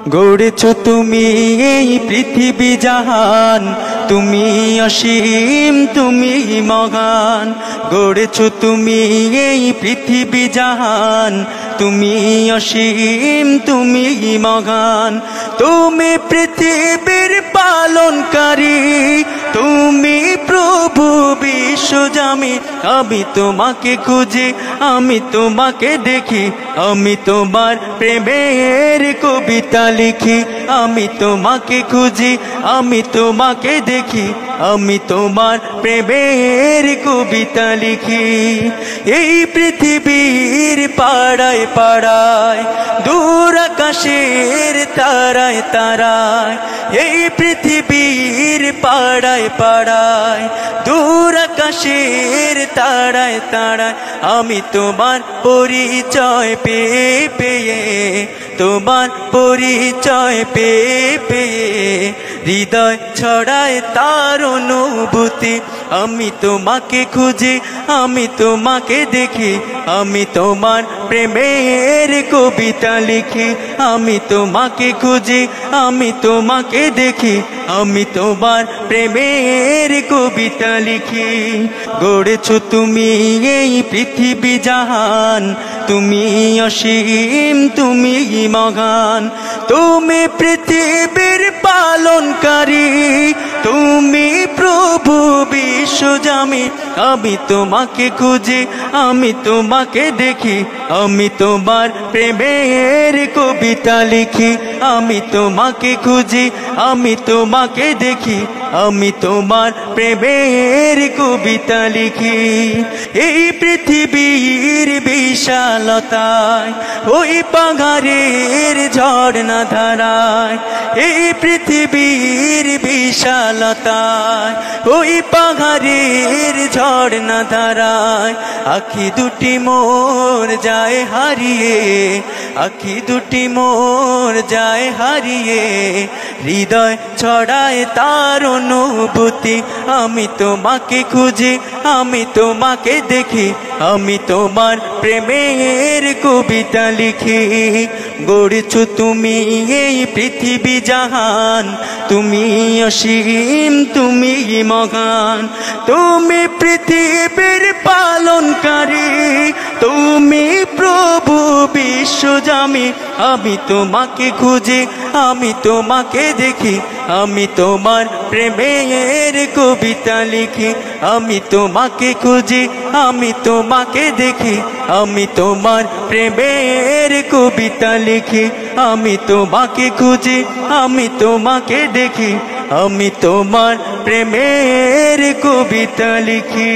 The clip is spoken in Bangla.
গড়েছো তুমি এই পৃথিবী জাহান, তুমি অসীম তুমি মহান। গড়েছো তুমি এই পৃথিবী জাহান, তুমি অসীম তুমি মহান। তুমি পৃথিবীর পালনকারী, তুমি প্রভু বিশ্বজামি। আমি তোমাকে খুঁজি, আমি তোমাকে দেখি, আমি তোমার প্রেমের কবিতা লিখি। আমি তোমাকে খুঁজি, আমি তোমাকে দেখি, আমি তোমার প্রেমের কবিতা লিখি। এই পৃথিবীর পাড়ায় পাড়ায়, দূর আকাশের তারায় তারায়, এই পৃথিবীর পাড়ায় পাড়ায়, দূর আকাশের তারায় তারায়, আমি তোমার পরিচয় পেয়ে পেয়ে, তোমার পরিচয় পেয়ে পেয়ে, হৃদয় ছড়ায় তার অনুভূতি। আমি তোমাকে খুঁজি, আমি তোমাকে দেখি, আমি তোমার প্রেমের কবিতা লিখি। আমি তোমাকে খুঁজি, আমি তোমাকে দেখি, আমি তোমার প্রেমের কবিতা লিখি। গড়েছো তুমি এই পৃথিবী জাহান, তুমি অসীম তুমি মহান। তুমি পৃথিবীর পালনকারী, তুমি প্রভু বিশ্বজামি। আমি তোমাকে খুঁজি, আমি তোমাকে দেখি, আমি তোমার প্রেমের কবিতা লিখি। আমি তোমাকে খুঁজি, আমি তোমাকে দেখি, আমি তোমার প্রেমের কবিতা লিখি। এই পৃথিবীর বিশালতায়, ওই পাহাড়ের ঝর্ণা ধারায়, এই পৃথিবীর বিশালতায়, ওই পাহাড়ের ঝর্ণা ধারায়, আখি দুটি মোর যায় হারিয়ে, আখি দুটি মোর যায় হারিয়ে, হৃদয় ছড়ায় তার অনুভূতি। আমি তোমাকে খুঁজি, আমি তোমাকে দেখি, আমি তোমার প্রেমের কবিতা লিখি। গড়েছো তুমি এই পৃথিবী জাহান, তুমি অসীম তুমি মহান। তুমি পৃথিবীর পালনকারী, তুমি প্রভু বিশ্বজামি। আমি তোমাকে খুঁজি, আমি তোমাকে দেখি, আমি তোমার প্রেমের কবিতা লিখি। আমি তোমাকে খুঁজি, আমি তোমাকে দেখি, আমি তোমার প্রেমের কবিতা লিখি। আমি তোমাকে খুঁজি, আমি তোমাকে দেখি, আমি তোমার প্রেমের কবিতা লিখি।